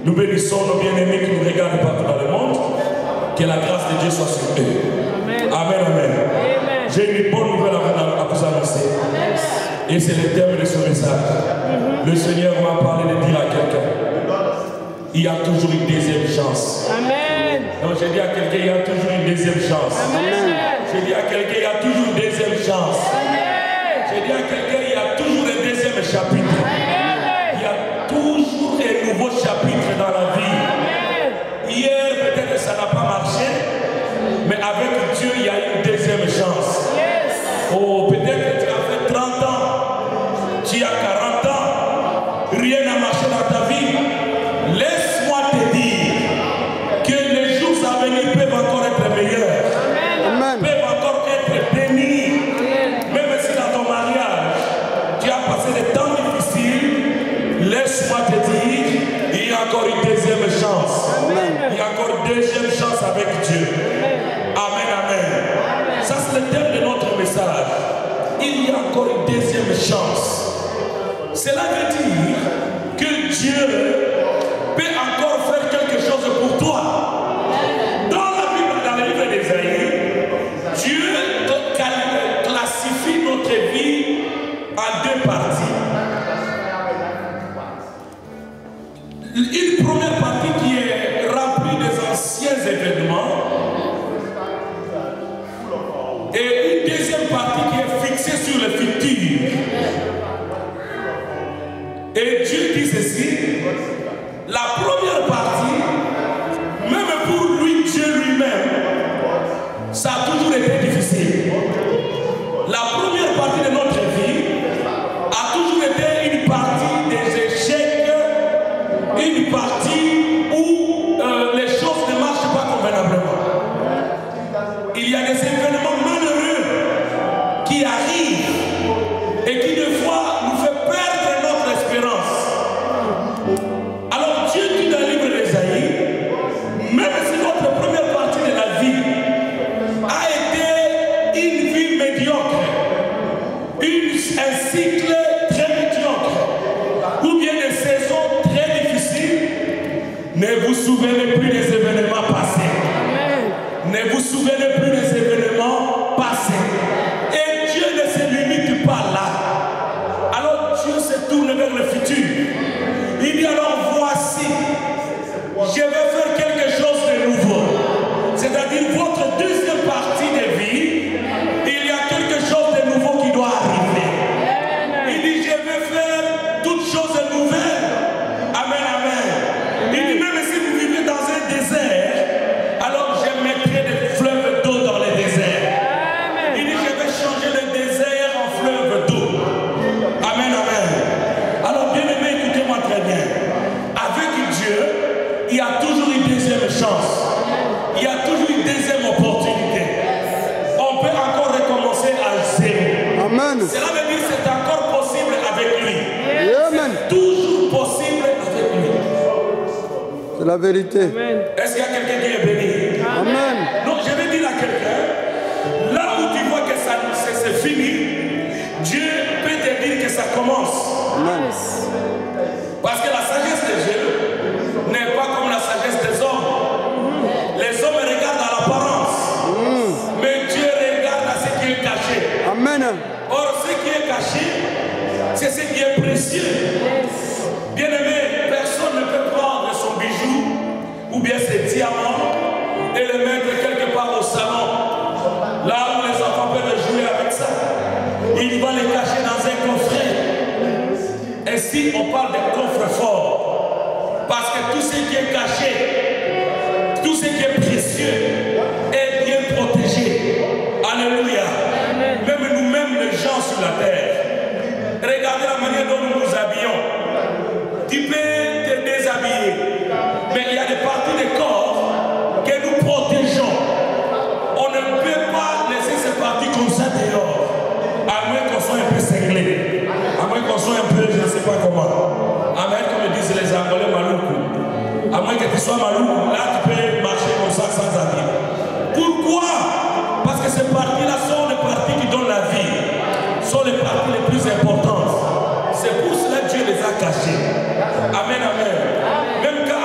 Nous bénissons nos bien-aimés qui nous regardent partout dans le monde. Que la grâce de Dieu soit sur eux. Amen, amen. Amen. J'ai une bonne nouvelle à vous annoncer. Et c'est le thème de ce message. Le Seigneur m'a parlé de dire à quelqu'un, il y a toujours une deuxième chance. Amen. Donc j'ai dit à quelqu'un, il y a toujours une deuxième chance. Amen. J'ai dit à quelqu'un, il y a toujours une deuxième chance. Amen. J'ai dit à quelqu'un, il y a toujours un deuxième chapitre. Amen. Il y a toujours un nouveau chapitre dans la vie. Amen. Hier, peut-être que ça n'a pas marché, mais avec Dieu, il y a une deuxième chance. Yes. Oh, peut-être que tu as fait 30 ans, tu as 40 ans, rien n'a marché dans ta vie. Laisse-moi te dire que les jours à venir peuvent encore être meilleurs. Amen. Peuvent encore être bénis. Même si dans ton mariage, tu as passé des temps difficiles, laisse-moi te dire, il y a encore une deuxième chance. Amen. Il y a encore une deuxième chance avec Dieu. Amen, amen. Ça c'est le thème de notre message. Il y a encore une deuxième chance. Cela veut dire que Dieu peut encore faire quelque chose pour toi. Dans la Bible, dans le livre d'Ésaïe, Dieu classifie notre vie en deux parties. Une première partie qui est remplie des anciens événements et une deuxième partie qui est fixée sur le futur. Et Dieu dit ceci, la première partie, même pour lui, Dieu lui-même, ça a toujours été difficile. La première partie de notre vie a toujours été une partie des échecs, une partie où les choses ne marchent pas convenablement. Il y a des événements malheureux qui arrivent et qui des fois nous fait perdre notre espérance. Alors Dieu dit dans le livre d'Ésaïe, même si notre première partie de la vie a été une vie médiocre, un cycle très médiocre, ou bien des saisons très difficiles, ne vous souvenez plus des événements passés. Ne vous souvenez plus des événements passés. Et Dieu ne se limite pas là. Alors Dieu se tourne vers le futur. Il dit alors voici, je vais faire quelque chose de nouveau. C'est-à-dire votre deuxième partie de vie, il y a quelque chose de nouveau qui doit arriver. Il dit je vais faire toutes choses nouvelles. Amen, amen. Il dit même si vous vivez dans un désert, alors je mettrai des fleuves d'eau dans le désert. Il dit je vais changer le désert en fleuve d'eau. Amen, amen. Alors bien aimé, écoutez-moi très bien. Avec Dieu, il y a toujours une deuxième chance. Il y a toujours une deuxième opportunité. On peut encore recommencer à zéro. Amen. Cela veut dire que c'est encore possible avec lui. Amen. C'est toujours possible avec lui. C'est la vérité. Est-ce qu'il y a quelqu'un qui est béni? Amen. Donc je vais dire à quelqu'un, là où tu vois que ça c'est fini, Dieu peut te dire que ça commence. Amen. Parce que la sagesse de Dieu n'est pas comme la sagesse des hommes. Les hommes regardent à l'apparence, mais Dieu regarde à ce qui est caché. Amen. Or, ce qui est caché, c'est ce qui est précieux. Bien aimé, personne ne peut prendre son bijou ou bien ses diamants et le mettre quelque part au salon, là où les enfants peuvent jouer avec ça. Il va les cacher dans un coffret. Ainsi, on parle de coffre fort. Parce que tout ce qui est caché, tout ce qui est précieux est bien protégé. Alléluia. Même nous-mêmes, les gens sur la terre, regardez la manière dont nous nous habillons. Tu peux te déshabiller, mais il y a des parties du corps que nous protégeons. On ne peut pas laisser ces parties comme ça dehors, à moins qu'on soit un peu cinglé, à moins qu'on soit un peu, je ne sais pas comment. Amen, comme disent les Angolais, maloukou. À moins que tu sois maloukou, là tu peux marcher comme ça sans habit. Pourquoi? Parce que ces parties-là sont les parties qui donnent la vie, sont les parties les plus importantes. C'est pour cela que Dieu les a cachées. Amen, amen. Même quand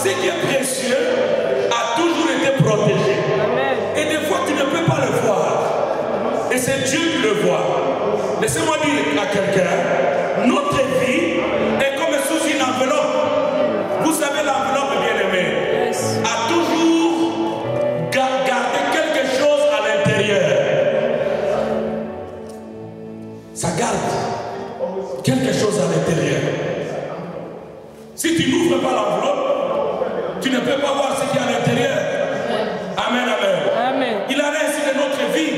ce qui est précieux a toujours été protégé. Et des fois, tu ne peux pas le voir. Et c'est Dieu qui le voit. Laissez-moi dire à quelqu'un, notre vie est comme sous une enveloppe. Vous savez, l'enveloppe, bien-aimée, a toujours gardé quelque chose à l'intérieur. Ça garde quelque chose à l'intérieur. Si tu n'ouvres pas l'enveloppe, tu ne peux pas voir ce qu'il y a à l'intérieur. Amen, amen, amen. Il en est ainsi de notre vie.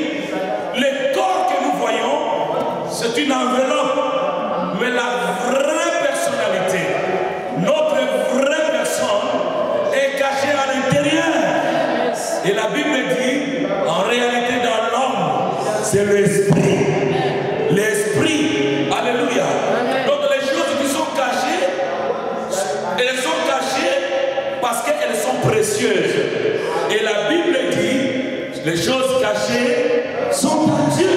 Le corps que nous voyons, c'est une enveloppe. Mais la vraie personnalité, notre vraie personne est cachée à l'intérieur. Et la Bible dit, en réalité dans l'homme, c'est l'esprit. L'esprit. Alléluia. Donc les choses qui sont cachées, elles sont cachées parce qu'elles sont précieuses. Et la Bible dit, les choses cachées sont à Dieu.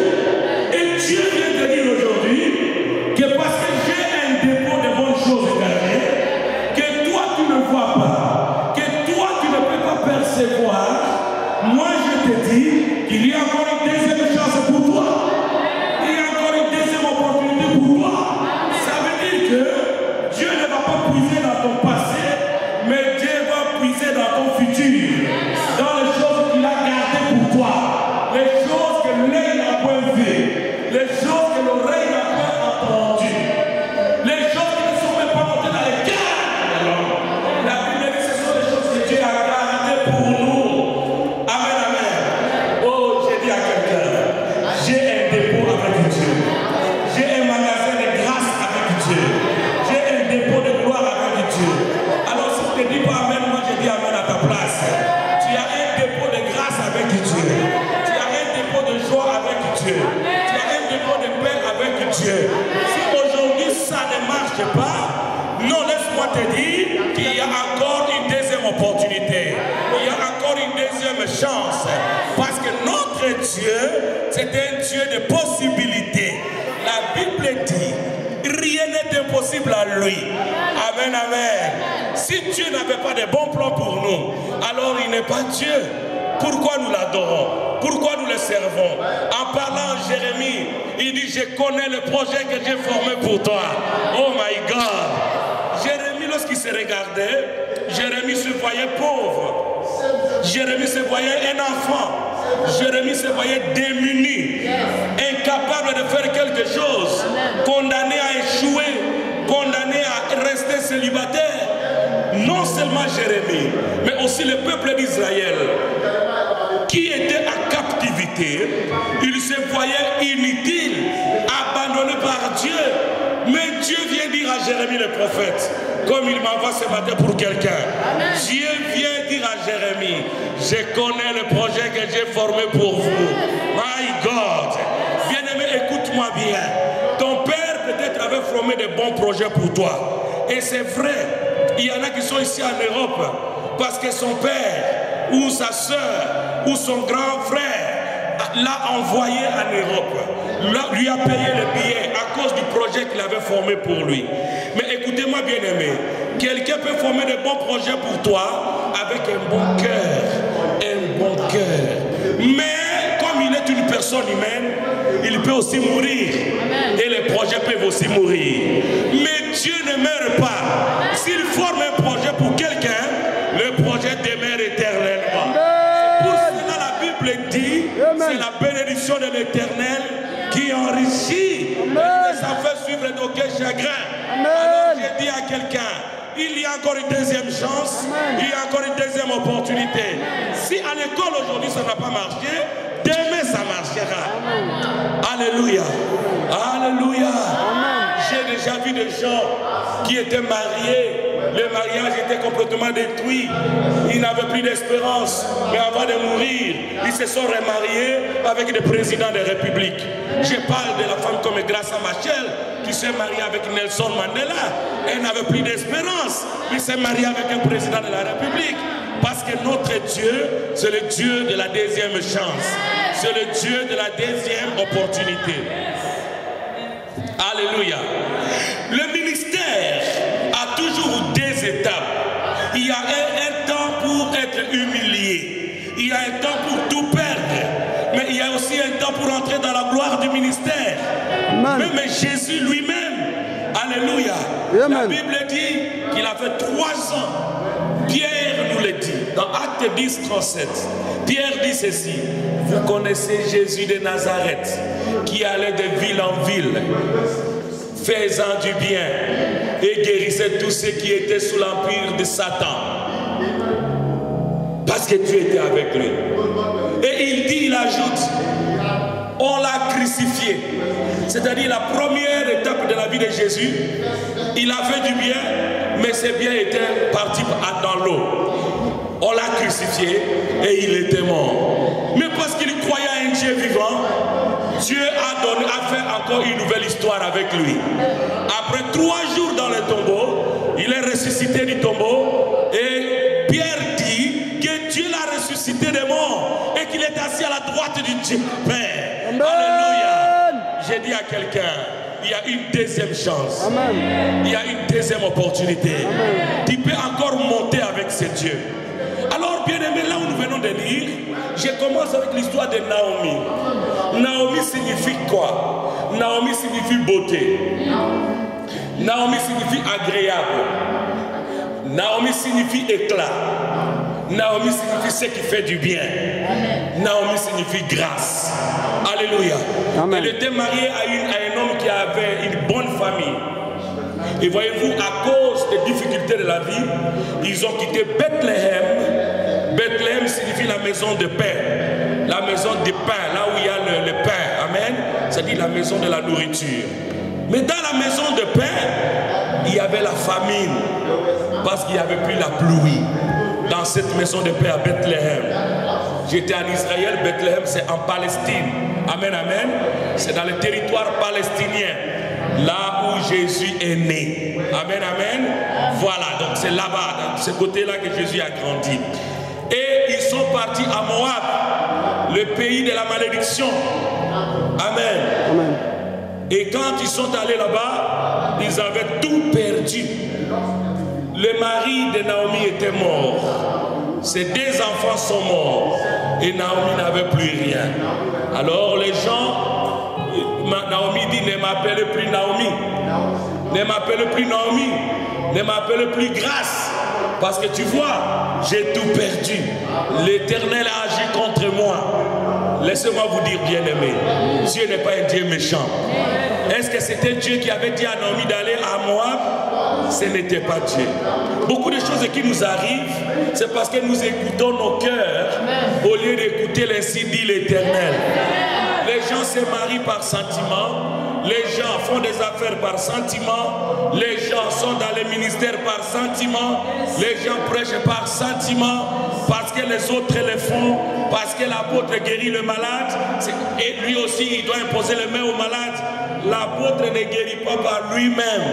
Et Dieu vient te dire aujourd'hui que parce que j'ai un dépôt de bonnes choses cachées, que toi tu ne vois pas, que toi tu ne peux pas percevoir, moi je te dis qu'il y a encore une deuxième chance pour toi. Il y a encore une deuxième opportunité pour toi. Ça veut dire que Dieu ne va pas puiser dans ton passé, mais Dieu va puiser dans ton futur. Dans les choses qu'il a gardées pour toi. Les choses que l'œil n'a point vues. Les choses que l'oreille n'a point entendues. Les choses qui ne sont même pas montées dans les cœurs de l'homme. La Bible dit que ce sont les choses que Dieu a gardées pour nous. Amen, amen. Oh, j'ai dit à quelqu'un, j'ai un dépôt avec Dieu. J'ai un magasin de grâce avec Dieu. J'ai un dépôt de gloire avec Dieu. Alors si tu ne dis pas amen, moi je dis amen à ta place. Tu as un dépôt de grâce avec Dieu. Tu as un dépôt de joie avec Dieu. Tu as un dépôt de paix avec Dieu. Si aujourd'hui ça ne marche pas, non, laisse-moi te dire qu'il y a encore une deuxième opportunité. Il y a encore une deuxième chance. Parce que notre Dieu, c'est un Dieu de possibilités. La Bible dit, rien n'est impossible à lui. Amen, amen. Si Dieu n'avait pas de bons plans pour nous, alors il n'est pas Dieu. Pourquoi nous l'adorons? Pourquoi nous le servons? En parlant à Jérémie, il dit, je connais le projet que j'ai formé pour toi. Oh my God. Jérémie, lorsqu'il se regardait, Jérémie se voyait pauvre. Jérémie se voyait un enfant. Jérémie se voyait démuni, incapable de faire quelque chose, condamné à échouer, condamné à rester célibataire. Non seulement Jérémie, mais aussi le peuple d'Israël, qui était en captivité, il se voyait inutile, abandonné par Dieu. Mais Dieu vient dire à Jérémie le prophète, comme il m'envoie ce matin pour quelqu'un. Dieu vient dire à Jérémie, je connais le projet que j'ai formé pour vous. My God. Bien-aimé, écoute-moi bien. Ton père peut-être avait formé de bons projets pour toi. Et c'est vrai, il y en a qui sont ici en Europe parce que son père ou sa soeur ou son grand frère l'a envoyé en Europe, lui a payé le billet à cause du projet qu'il avait formé pour lui. Mais écoutez-moi bien aimé, quelqu'un peut former de bons projets pour toi avec un bon cœur, un bon cœur. Mais comme il est une personne humaine, il peut aussi mourir. Et les projets peuvent aussi mourir. Mais Dieu ne meurt pas. S'il forme un projet pour quelqu'un, le projet demeure éternellement. Pour cela la Bible dit, c'est la bénédiction de l'Éternel qui enrichit et ne s'en fait suivre d'aucun chagrin. Alors j'ai dit à quelqu'un, il y a encore une deuxième chance, il y a encore une deuxième opportunité. Si à l'école aujourd'hui ça n'a pas marché, demain ça marchera. Alléluia. Alléluia. J'ai déjà vu des gens qui étaient mariés. Le mariage était complètement détruit. Ils n'avaient plus d'espérance. Mais avant de mourir, ils se sont remariés avec des présidents de république. Je parle de la femme comme Graça Machel, qui s'est mariée avec Nelson Mandela. Elle n'avait plus d'espérance. Il s'est marié avec un président de la République. Parce que notre Dieu, c'est le Dieu de la deuxième chance. C'est le Dieu de la deuxième opportunité. Alléluia. Le ministère a toujours deux étapes. Il y a être humilié. Il y a un temps pour tout perdre. Mais il y a aussi un temps pour entrer dans la gloire du ministère. Amen. Même Jésus lui-même, alléluia. Amen. La Bible dit qu'il a fait 3 ans. Pierre nous le dit dans Acte 10, 37. Pierre dit ceci: vous connaissez Jésus de Nazareth qui allait de ville en ville, faisant du bien et guérissait tous ceux qui étaient sous l'empire de Satan. Parce que Dieu était avec lui. Et il dit, il ajoute, on l'a crucifié. C'est-à-dire la première étape de la vie de Jésus, il a fait du bien, mais ses biens étaient partis dans l'eau. On l'a crucifié et il était mort. Mais parce qu'il croyait à un Dieu vivant, Dieu a fait encore une nouvelle histoire avec lui. Après 3 jours dans le tombeau, il est ressuscité du tombeau et Pierre dit que Dieu l'a ressuscité des morts et qu'il est assis à la droite du Dieu Père. Amen. Alléluia. J'ai dit à quelqu'un, il y a une deuxième chance. Amen. Il y a une deuxième opportunité. Amen. Tu peux encore monter avec ce Dieu. Alors, bien aimé, là où nous venons de lire, je commence avec l'histoire de Naomi. Naomi signifie quoi? Naomi signifie beauté. Naomi signifie agréable. Naomi signifie éclat. Naomi signifie ce qui fait du bien. Naomi signifie grâce. Alléluia. Amen. Elle était mariée à un homme qui avait une bonne famille. Et voyez-vous, à cause des difficultés de la vie, ils ont quitté Bethléem. Bethléem signifie la maison de pain. La maison de pain, là où il y a le pain. Amen. C'est-à-dire la maison de la nourriture. Mais dans la maison de pain, il y avait la famine. Parce qu'il n'y avait plus la pluie. Dans cette maison de paix à Bethléem. J'étais en Israël, Bethléem c'est en Palestine. Amen, amen. C'est dans le territoire palestinien. Là où Jésus est né. Amen, amen. Voilà, donc c'est là-bas, dans ce côté-là que Jésus a grandi. Et ils sont partis à Moab, le pays de la malédiction. Amen. Amen. Et quand ils sont allés là-bas, ils avaient tout perdu. Le mari de Naomi était mort. Ses 2 enfants sont morts. Et Naomi n'avait plus rien. Alors les gens, Naomi dit, ne m'appelez plus Naomi. Ne m'appelez plus Naomi. Ne m'appelez plus grâce. Parce que tu vois, j'ai tout perdu. L'Éternel a agi contre moi. Laissez-moi vous dire, bien-aimé, Dieu n'est pas un Dieu méchant. Est-ce que c'était Dieu qui avait dit à Naomi d'aller à Moab? Ce n'était pas Dieu. Beaucoup de choses qui nous arrivent, c'est parce que nous écoutons nos cœurs au lieu d'écouter l'ainsi dit l'Éternel. Les gens se marient par sentiment. Les gens font des affaires par sentiment. Les gens sont dans les ministères par sentiment. Les gens prêchent par sentiment. Parce que les autres le font. Parce que l'apôtre guérit le malade. Et lui aussi, il doit imposer les mains au malade. L'apôtre ne guérit pas par lui-même.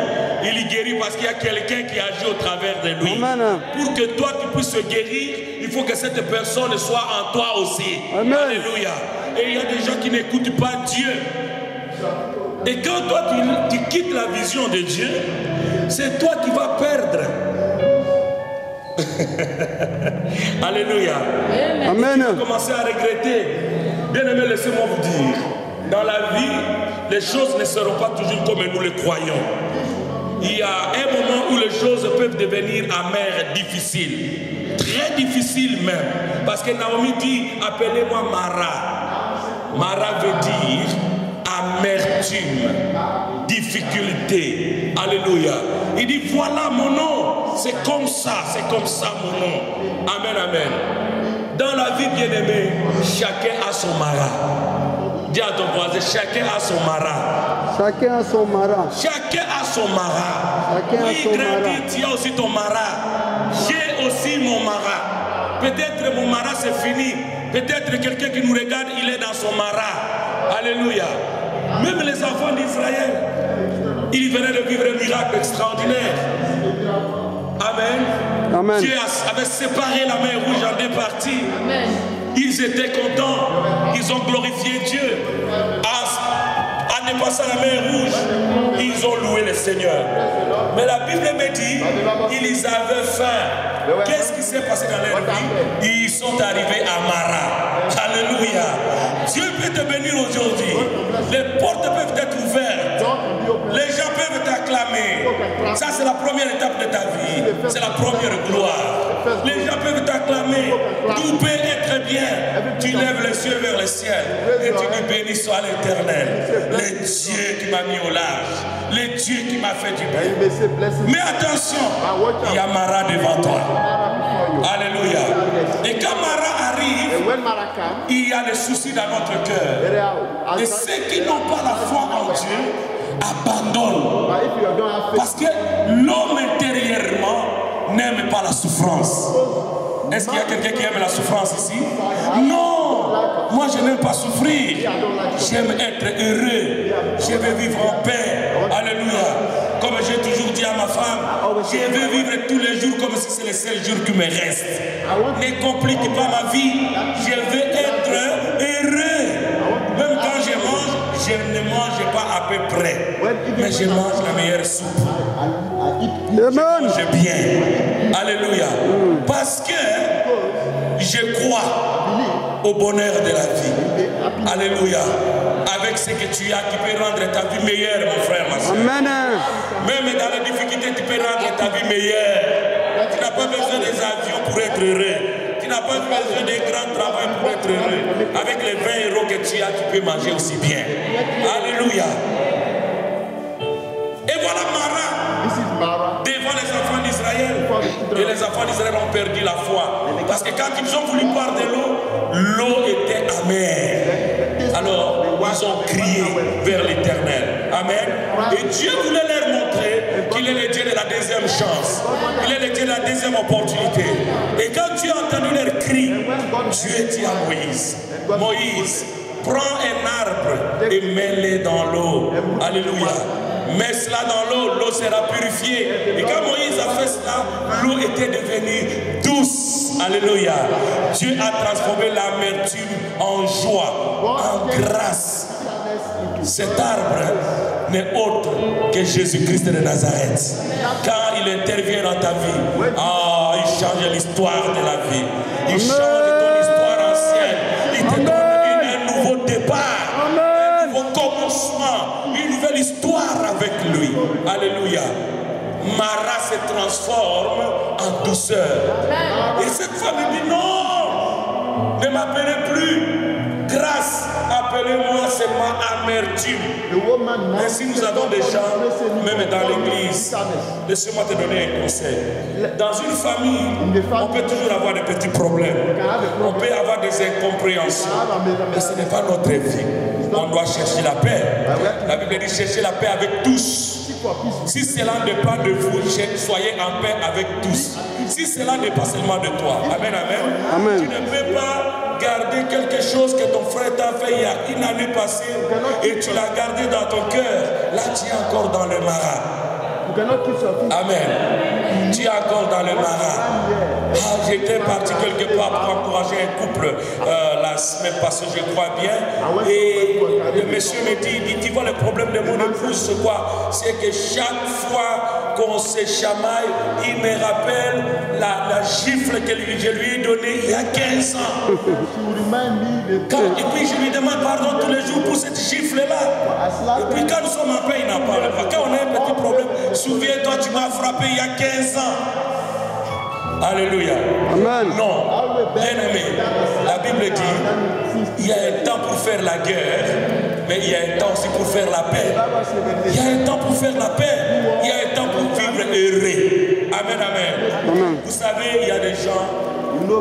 Il guérit parce qu'il y a quelqu'un qui agit au travers de lui. Amen. Pour que toi tu puisses guérir, il faut que cette personne soit en toi aussi. Amen. Alléluia. Et il y a des gens qui n'écoutent pas Dieu. Et quand toi tu quittes la vision de Dieu, c'est toi qui vas perdre. Alléluia. Amen. Tu vas commencer à regretter. Bien aimé, laissez-moi vous dire, dans la vie, les choses ne seront pas toujours comme nous le croyons. Il y a un moment où les choses peuvent devenir amères, difficiles. Très difficiles même. Parce que Naomi dit, appelez-moi Mara. Mara veut dire amertume, difficulté. Alléluia. Il dit, voilà mon nom. C'est comme ça mon nom. Amen, amen. Dans la vie, bien-aimée, chacun a son Mara. Dis à ton voisin, chacun a son Mara. Chacun a son Mara. Chacun a son Mara. Chacun a son Mara. Tu as aussi ton Mara. J'ai aussi mon Mara. Peut-être mon Mara c'est fini. Peut-être quelqu'un qui nous regarde, il est dans son Mara. Alléluia. Même les enfants d'Israël, ils venaient de vivre un miracle extraordinaire. Amen. Amen. Dieu avait séparé la mer rouge en 2 parties. Amen. Ils étaient contents. Ils ont glorifié Dieu. En dépassant la mer Rouge, ils ont loué le Seigneur. Mais la Bible me dit, ils avaient faim. Qu'est-ce qui s'est passé dans leur vie? Ils sont arrivés à Mara. Alléluia. Dieu peut te bénir aujourd'hui. Les portes peuvent être ouvertes. Les gens peuvent t'acclamer. Ça, c'est la première étape de ta vie. C'est la première gloire. Les gens peuvent t'acclamer. Tout peut être bien. Tu lèves les yeux vers le ciel et tu dis béni soit l'Éternel. Le Dieu qui m'a mis au large. Le Dieu qui m'a fait du bien. Mais attention, il y a Mara devant toi. Alléluia. Et quand Mara arrive, il y a des soucis dans notre cœur. Et ceux qui n'ont pas la foi en Dieu abandonnent. Parce que l'homme intérieurement n'aime pas la souffrance. Est-ce qu'il y a quelqu'un qui aime la souffrance ici? Non! Moi je n'aime pas souffrir. J'aime être heureux. Je veux vivre en paix. Alléluia. Comme j'ai toujours dit à ma femme, je veux vivre tous les jours comme si c'est le seul jour qui me reste. Ne complique pas ma vie. Je veux être heureux. Même quand je mange, je ne mange pas à peu près. Mais je mange la meilleure soupe. Je mange bien. Alléluia. Parce que je crois au bonheur de la vie. Alléluia. Avec ce que tu as, tu peux rendre ta vie meilleure, mon frère, ma soeur. Amen. Même dans les difficultés, tu peux rendre ta vie meilleure. Tu n'as pas besoin des avions pour être heureux. Tu n'as pas besoin des grands travaux pour être heureux. Avec les 20 euros que tu as, tu peux manger aussi bien. Alléluia. Et voilà Mara devant les enfants d'Israël. Et les enfants d'Israël ont perdu la foi. Parce que quand ils ont voulu boire de l'eau, l'eau était amère. Alors, ils ont crié vers l'Éternel. Amen. Et Dieu voulait leur montrer qu'il est le Dieu de la deuxième chance. Il est le Dieu de la deuxième opportunité. Et quand Dieu a entendu leur cri, Dieu dit à Moïse, Moïse, prends un arbre et mets-le dans l'eau. Alléluia. Mets cela dans l'eau, l'eau sera purifiée. Et quand Moïse a fait cela, l'eau était devenue douce. Alléluia. Dieu a transformé l'amertume en joie, en grâce. Cet arbre n'est autre que Jésus-Christ de Nazareth. Quand il intervient dans ta vie, il change l'histoire de la vie. Il change ton histoire ancienne. Il te donne un nouveau départ, un nouveau commencement, une nouvelle histoire avec lui. Alléluia. Mara se transforme en douceur. Et cette femme dit non, ne m'appelez plus grâce, appelez-moi seulement amertume. Ainsi nous avons des gens, même dans l'église. Laissez-moi te donner un conseil. Dans une famille, on peut toujours avoir des petits problèmes. On peut avoir des incompréhensions. Mais ce n'est pas notre vie. On doit chercher la paix. La Bible dit chercher la paix avec tous. Si cela ne dépend de vous, soyez en paix avec tous. Si cela n'est pas seulement de toi. Amen, amen. Amen. Tu ne peux pas garder quelque chose que ton frère t'a fait il y a une année passée et tu l'as gardé dans ton cœur. Là, tu es encore dans le maras. Amen. Tu es encore dans le maras. J'étais parti quelque part pour encourager un couple la semaine passée, je crois bien. Et le monsieur me dit, tu vois le problème de mon épouse, c'est quoi? C'est que chaque fois qu'on se chamaille, il me rappelle la gifle que je lui ai donnée il y a 15 ans. Et puis je lui demande pardon tous les jours pour cette gifle-là. Et puis quand nous sommes en paix, il n'en parle pas. Quand on a un petit problème, souviens-toi, tu m'as frappé il y a 15 ans. Alléluia. Amen. Non, bien aimé, la Bible dit, il y a un temps pour faire la guerre, mais il y a un temps aussi pour faire la paix. Il y a un temps pour faire la paix, il y a un temps pour vivre heureux. Amen, amen. Vous savez, il y a des gens,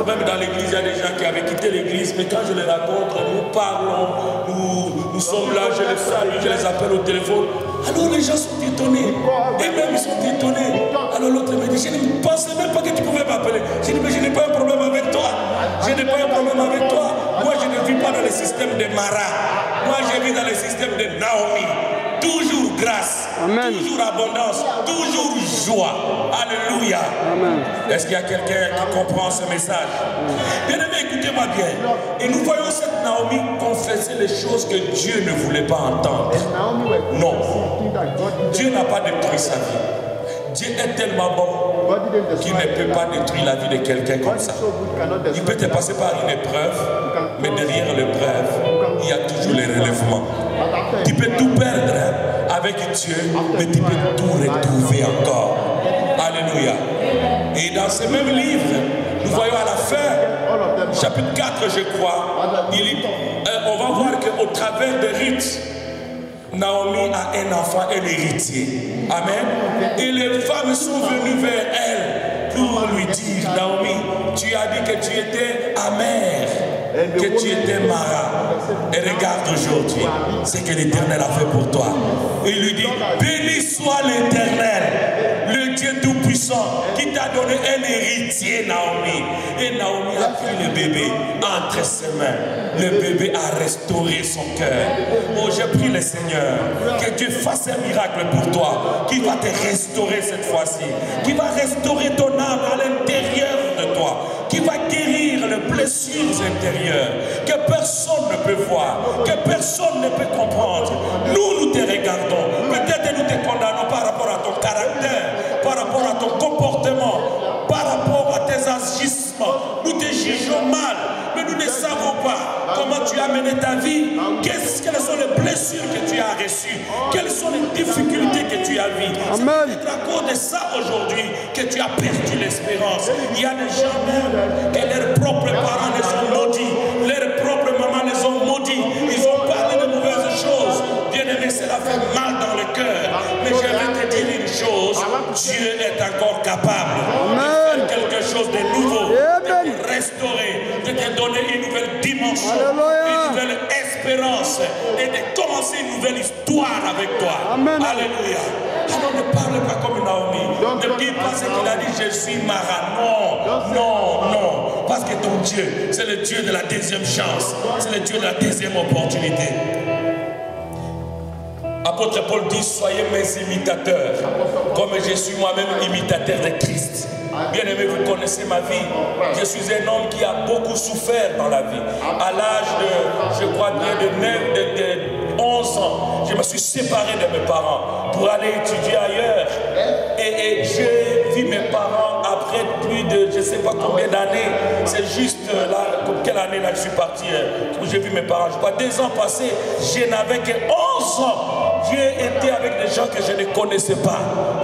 même dans l'église, il y a des gens qui avaient quitté l'église, mais quand je les rencontre, nous parlons, nous sommes là, je les salue, je les appelle au téléphone. Alors les gens sont étonnés, et même ils sont étonnés. Alors l'autre me dit, je ne pensais même pas que tu pouvais m'appeler. Je dis, mais je n'ai pas un problème avec toi. Je n'ai pas un problème avec toi. Moi, je ne vis pas dans le système de Mara. Moi, je vis dans le système de Naomi. Toujours grâce. Amen. toujours abondance, toujours joie. Alléluia. Amen. Est-ce qu'il y a quelqu'un qui comprend ce message? Bien-aimé, écoutez-moi bien. Et nous voyons cette Naomi confesser les choses que Dieu ne voulait pas entendre. Non. Dieu n'a pas détruit sa vie. Dieu est tellement bon qu'il ne peut pas détruire la vie de quelqu'un comme ça. Il peut te passer par une épreuve, mais derrière l'épreuve, il y a toujours le relèvement. Tu peux tout perdre avec Dieu, mais tu peux tout retrouver encore. Alléluia. Et dans ce même livre, nous voyons à la fin, chapitre 4, je crois, on va voir qu'au travers de Ruth, Naomi a un enfant, un héritier. Amen. Et les femmes sont venues vers elle pour lui dire, Naomi, tu as dit que tu étais amère, que tu étais mara. Et regarde aujourd'hui ce que l'Éternel a fait pour toi. Il lui dit, béni soit l'Éternel, le Dieu Tout-Puissant, qui t'a donné un héritier, Naomi. Et Naomi a pris le bébé entre ses mains. Le bébé a restauré son cœur. Oh, je prie le Seigneur que Dieu fasse un miracle pour toi, qui va te restaurer cette fois-ci, qui va restaurer ton âme à l'intérieur de toi, qui va guérir les blessures intérieures que personne ne peut voir, que personne ne peut comprendre. Nous te regardons, peut-être nous te condamnons par rapport à ton caractère, par rapport à ton comportement, par rapport à tes agissements. Nous te jugeons mal, mais nous ne savons pas comment tu as mené ta vie, quelles sont les blessures que tu as reçues, quelles sont les difficultés que tu as vues. C'est peut-être à cause de ça aujourd'hui que tu as perdu l'espérance. Il y a des gens même que leurs propres parents les ont maudits, leurs propres mamans les ont maudits, ils ont parlé de mauvaises choses. Bien aimé, cela fait mal dans le cœur. Mais je vais te dire une chose, Dieu est encore capable de faire quelque chose de nouveau, de te restaurer, de te donner une nouvelle dimension, une nouvelle espérance et de commencer une nouvelle histoire avec toi. Amen. Alléluia. Alors ne parle pas comme Naomi. Ne dis pas ce qu'il a dit, je suis Mara. Non, non, non. Parce que ton Dieu, c'est le Dieu de la deuxième chance. C'est le Dieu de la deuxième opportunité. Apôtre Paul dit, soyez mes imitateurs, comme je suis moi-même imitateur de Christ. Bien aimé, vous connaissez ma vie. Je suis un homme qui a beaucoup souffert dans la vie. À l'âge de, je crois, de 11 ans, je me suis séparé de mes parents pour aller étudier ailleurs. Et j'ai vu mes parents après plus de, je ne sais pas combien d'années. C'est juste là, quelle année là je suis parti, où j'ai vu mes parents. Je crois 2 ans passés, je n'avais que 11 ans. J'ai été avec des gens que je ne connaissais pas.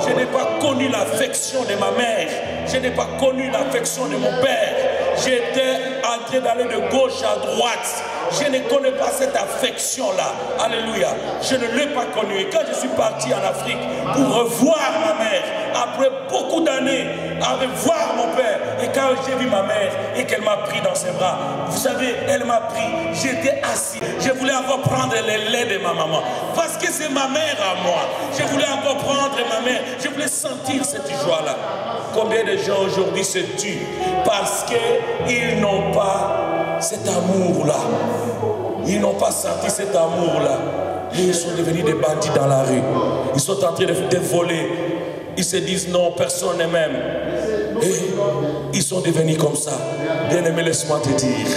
Je n'ai pas connu l'affection de ma mère. Je n'ai pas connu l'affection de mon père. J'étais en train d'aller de gauche à droite. Je ne connais pas cette affection-là. Alléluia. Je ne l'ai pas connue. Et quand je suis parti en Afrique pour revoir ma mère, après beaucoup d'années, avec voir mon père, et quand j'ai vu ma mère et qu'elle m'a pris dans ses bras, vous savez, elle m'a pris, j'étais assis. Je voulais encore prendre le lait de ma maman. Parce que c'est ma mère à moi. Je voulais encore prendre ma mère. Je voulais sentir cette joie-là. Combien de gens aujourd'hui se tuent parce qu'ils n'ont pas cet amour-là. Ils n'ont pas senti cet amour-là. Et ils sont devenus des bandits dans la rue. Ils sont en train de voler. Ils se disent non, personne ne m'aime. Et ils sont devenus comme ça. Bien-aimé, laisse-moi te dire,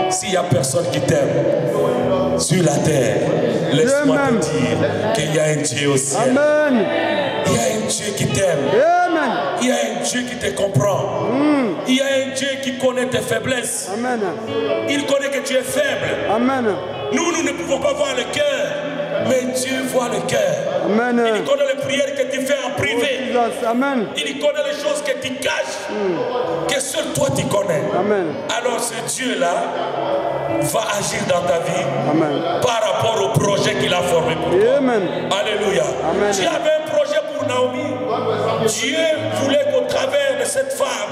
s'il n'y a personne qui t'aime sur la terre, laisse-moi te dire qu'il y a un Dieu au ciel. Amen. Il y a un Dieu qui t'aime. Amen. Il y a un Dieu qui te comprend. Il y a un Dieu qui connaît tes faiblesses. Amen. Il connaît que tu es faible. Amen. Nous ne pouvons pas voir le cœur, mais Dieu voit le cœur. Amen. Il connaît les prières que tu fais en privé. Amen. Il connaît les choses que tu caches, que seul toi tu connais. Amen. Alors ce Dieu-là va agir dans ta vie. Amen. Par rapport au projet qu'il a formé pour toi. Amen. Alléluia. Amen. Tu avais un projet pour Naomi. Dieu voulait qu'au travers de cette femme,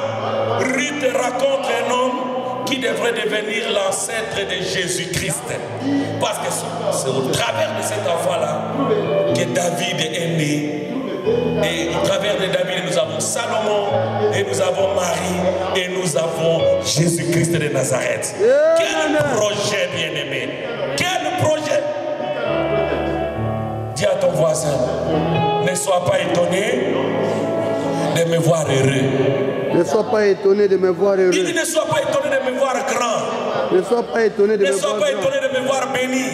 Ruth raconte un homme qui devrait devenir l'ancêtre de Jésus-Christ. Parce que c'est au travers de cet enfant-là que David est né. Et au travers de David, nous avons Salomon, et nous avons Marie, et nous avons Jésus-Christ de Nazareth. Quel projet, bien-aimé! Quel projet! Dis à ton voisin, ne sois pas étonné de me voir heureux. Ne sois pas étonné de me voir heureux. Il dit ne sois pas étonné de me voir grand. Ne sois pas étonné de Ne me sois voir pas grand. étonné de me voir béni.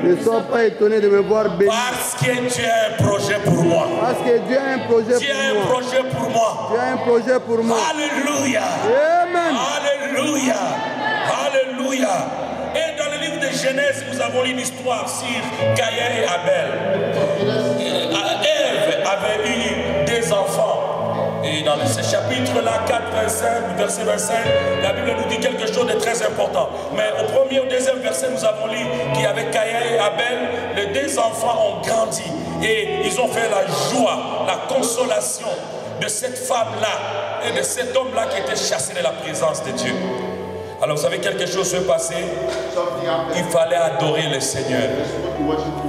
Ne sois pas étonné de me voir béni. Parce que tu as un projet pour moi. Parce que Dieu a un projet Tu as pour un moi. projet pour moi. Dieu a un projet pour moi. Alléluia. Amen. Alléluia. Alléluia. Et dans le livre de Genèse, nous avons une histoire sur Caïn et Abel. Ève avait eu des enfants. Et dans ce chapitre-là, 4, 25, verset 25, la Bible nous dit quelque chose de très important. Mais au premier et au deuxième verset, nous avons lu qu'il y avait Caïn et Abel. Les deux enfants ont grandi. Et ils ont fait la joie, la consolation de cette femme-là et de cet homme-là qui était chassé de la présence de Dieu. Alors vous savez, quelque chose s'est passé. Il fallait adorer le Seigneur.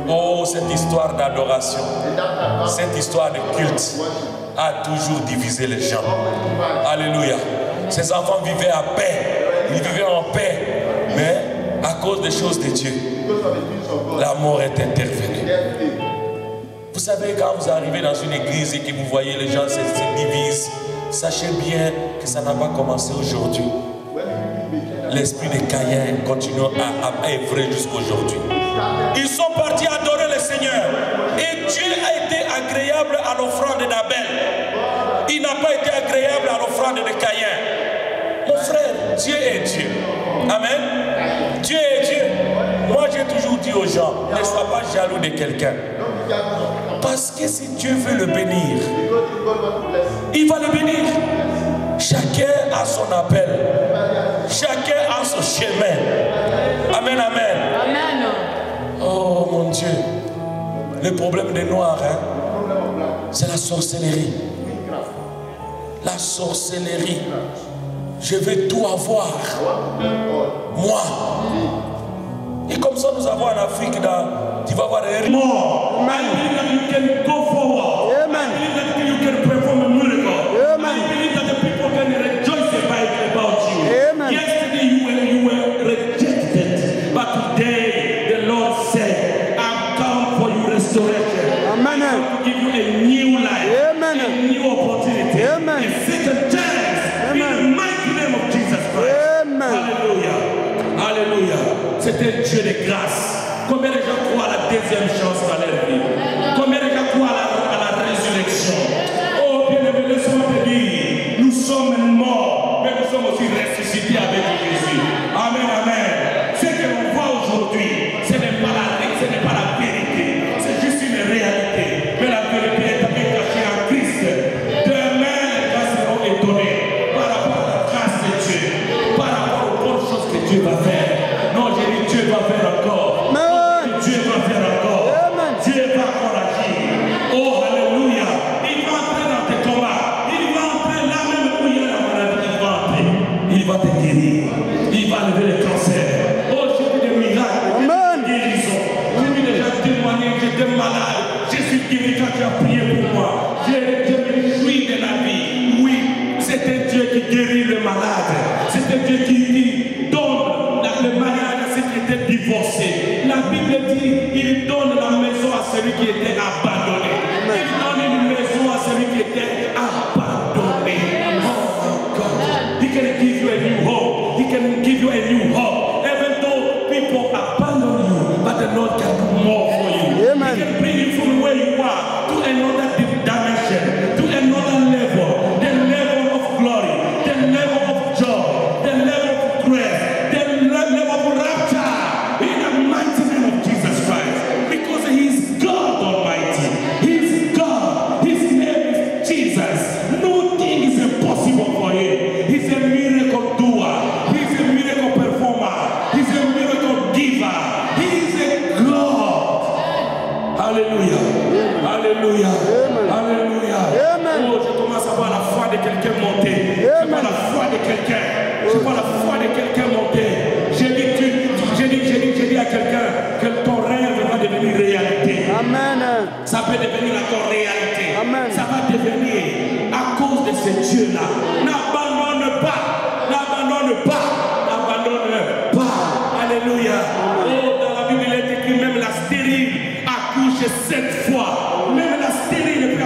Oh, cette histoire d'adoration, cette histoire de culte a toujours divisé les gens. Alléluia. Ces enfants vivaient à paix. Ils vivaient en paix. Mais à cause des choses de Dieu, la mort est intervenue. Vous savez, quand vous arrivez dans une église et que vous voyez les gens se divisent, sachez bien que ça n'a pas commencé aujourd'hui. L'esprit de Caïn continue à œuvrer jusqu'aujourd'hui. Ils sont partis adorer le Seigneur. Et Dieu a été agréable à l'offrande d'Abel. Il n'a pas été agréable à l'offrande de Caïn. Mon frère, Dieu est Dieu. Amen. Dieu est Dieu. Moi, j'ai toujours dit aux gens, ne sois pas jaloux de quelqu'un. Parce que si Dieu veut le bénir, il va le bénir. Chacun a son appel. Chacun a son chemin. Amen, amen. Amen. Oh mon Dieu. Le problème des Noirs, hein, c'est la sorcellerie. La sorcellerie. Je vais tout avoir. Moi. Et comme ça, nous avons en Afrique, tu vas voir un mort. I believe that you can go forward. Amen. I believe that you can perform a miracle. Amen. I believe that the people can rejoice about you. Amen. Yesterday you were rejected, but today the Lord said, I've come for your restoration. Amen. I'm come to give you a new life, Amen. a new opportunity, Amen. a second chance. In Amen. the mighty name of Jesus Christ. Amen. Alléluia. Alléluia. C'est un Dieu de grâce. Combien de gens croient à la deuxième chance dans leur vie? Combien de gens croient à la résurrection? Oh, bien-aimé, laisse-moi te dire, nous sommes morts, mais nous sommes aussi ressuscités avec Jésus. Amen, amen. Ce que l'on voit aujourd'hui, ce n'est pas la vérité, c'est juste une réalité. Mais la vérité est cachée en Christ. Demain, les gens seront étonnés par rapport à la grâce de Dieu, par rapport aux bonnes choses que Dieu va faire. Non, j'ai dit Dieu va faire encore. Dieu va faire encore. Amen. Dieu va encore agir. Oh, alléluia. Il va entrer dans tes combats. Il va entrer là même où il y a la maladie. Il va entrer. Il va te guérir. Il va lever le cancer. Oh, j'ai vu des miracles. Amen. J'ai vu des guérisons. J'ai vu des gens témoigner. J'étais malade. Je suis guéri quand tu as prié pour moi. Je me réjouis de la vie. Oui, c'est un Dieu qui guérit le malade. C'est un Dieu qui donne le mariage à ceux qui étaient divorcés. La Bible dit, il donne la maison à celui qui était abandonné. Il donne une maison à celui qui était abandonné. Oh God. He can give you a new hope. He can give you a new hope. Even though people abandon you, but the Lord can do more for you. Amen. He can bring you from where you are to another dimension, to another level. The level of glory, the level of joy, the level of grace, the level of rapture in the mighty name of Jesus Christ. Because He is God Almighty. He is God. His name is Jesus. Nothing is impossible for Him. He's a miracle doer. He's a miracle performer. He's a miracle giver. He is a God. Alléluia. Alléluia. Alléluia. Amen. Oh, je commence à voir la foi de quelqu'un monter. Je vois la foi de quelqu'un. Je vois la foi de quelqu'un monter. J'ai dit à quelqu'un que ton rêve va devenir réalité. Amen. Ça peut devenir encore réalité. Amen. Ça va devenir à cause de ce Dieu-là. N'abandonne pas. N'abandonne pas. N'abandonne pas. Alléluia. Oh, dans la Bible, il est écrit même la stérile accouche 7 fois. Même la stérile peut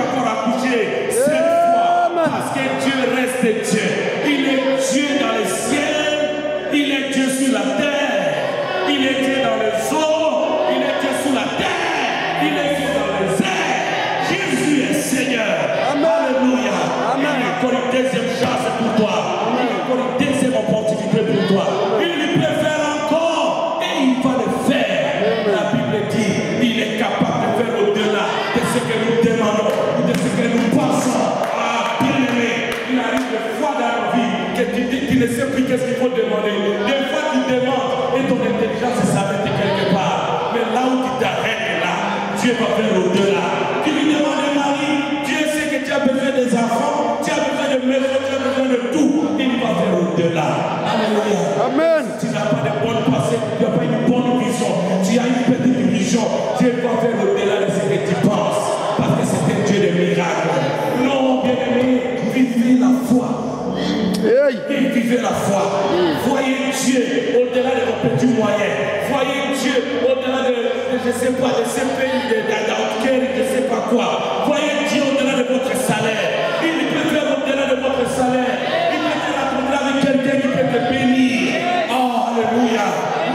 que tu ne sais plus qu'est-ce qu'il faut demander. Des fois tu demandes et ton intelligence s'arrête quelque part. Mais là où tu t'arrêtes là, Dieu va faire au-delà. Tu lui demandes un mari, Dieu sait que tu as besoin des enfants, tu as besoin de maison, tu as besoin de tout. Il va faire au-delà. Alléluia. Amen. Tu n'as pas de bonne pensée, tu n'as pas une bonne vision, tu as une petite vision. Dieu va faire au-delà de ce que tu penses. Parce que c'est un Dieu de miracles. Non, bien-aimé, vivez la foi. Hey. Et vivez la foi. Voyez Dieu au-delà de vos petits moyens. Voyez Dieu au-delà de je ne sais pas, de ces pays, de je ne sais pas quoi. Voyez Dieu au-delà de votre salaire. Il peut faire au-delà de votre salaire. Il peut te rencontrer avec quelqu'un qui peut te bénir. Oh, alléluia.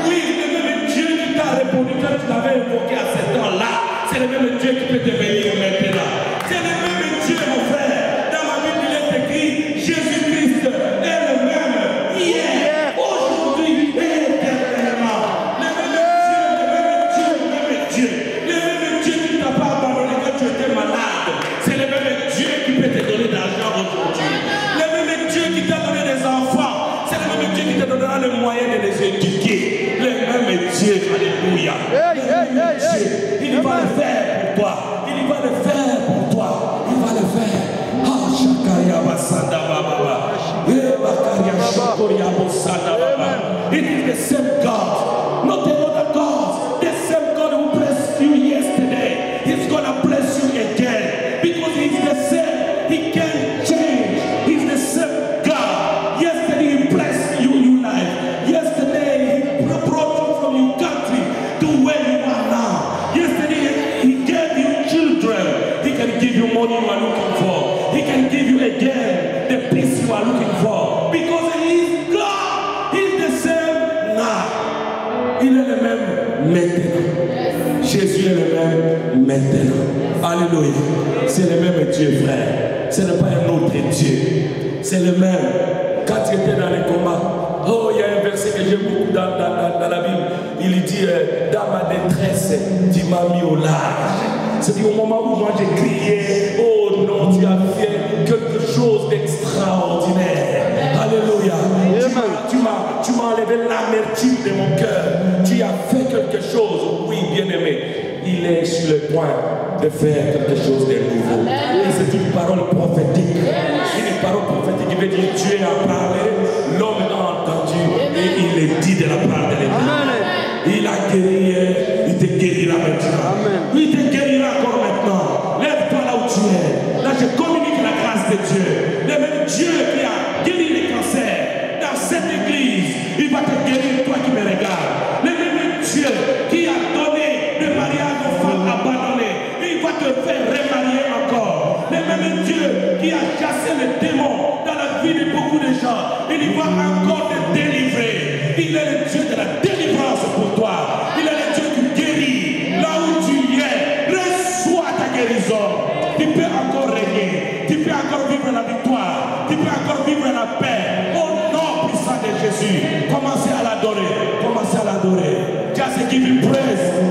Oui, c'est le même Dieu qui t'a répondu quand tu l'avais invoqué à ce temps-là. C'est le même Dieu qui peut te bénir maintenant. C'est le même Dieu, mon frère. Dans ma Bible, il est écrit Jésus-Christ est le même hier, aujourd'hui et éternellement. Le même Dieu, le même Dieu, le même Dieu qui ne t'a pas abandonné quand tu étais malade. C'est le même Dieu qui peut te donner de l'argent aujourd'hui. Le même Dieu qui t'a donné des enfants. C'est le même Dieu qui te donnera le moyen de les éduquer. Le même Dieu, alléluia. Il va le faire pour toi. Il va le faire pour toi. Il va le faire. Ah, Shakaria Basanda Baba. It is the same God, not another God. The same God who blessed you yesterday, He's gonna bless you again. Because He's the same. He can't change. He's the same God. Yesterday He blessed you, you life. Yesterday He brought you from your country to where you are now. Yesterday He gave you children. He can give you money you are looking for. He can give you again the peace you are looking for. Because He is God. He is the same now. Il est le même maintenant. Jésus est le même maintenant. Alléluia. C'est le même Dieu, frère. Ce n'est pas un autre Dieu. C'est le même. Quand tu étais dans les combats, oh, il y a un verset que j'aime beaucoup dans la Bible. Il dit, dans ma détresse, tu m'as mis au large. C'est au moment où moi j'ai crié, oh non, tu as fait quelque chose d'extraordinaire. Alléluia. Tu m'as enlevé l'amertume de mon cœur. Tu as fait quelque chose. Oui, bien-aimé. Il est sur le point de faire quelque chose de nouveau. Et c'est une parole prophétique. Une parole prophétique qui veut dire Dieu a parlé, l'homme a entendu et il est dit de la part de l'Éternel. Il a guéri, il te guérira maintenant. Il te guérira encore maintenant. Lève-toi là où tu es. Là, je communique la grâce de Dieu. Le même Dieu qui a guéri les cancers dans cette église, il va te guérir, toi qui me regardes. Le même Dieu qui a donné le mariage aux femmes abandonnées, il va te faire remarier encore. Le même Dieu qui a chassé les démons dans la vie de beaucoup de gens, il va encore te délivrer. Il est le Dieu de la délivrance pour toi. Il est le Dieu qui guérit. Là où tu es, reçois ta guérison. Tu peux encore régner. Tu peux encore vivre la victoire. Tu peux encore vivre la paix. Au nom puissant de Jésus. Commencez à l'adorer. Commencez à l'adorer. Just give him praise.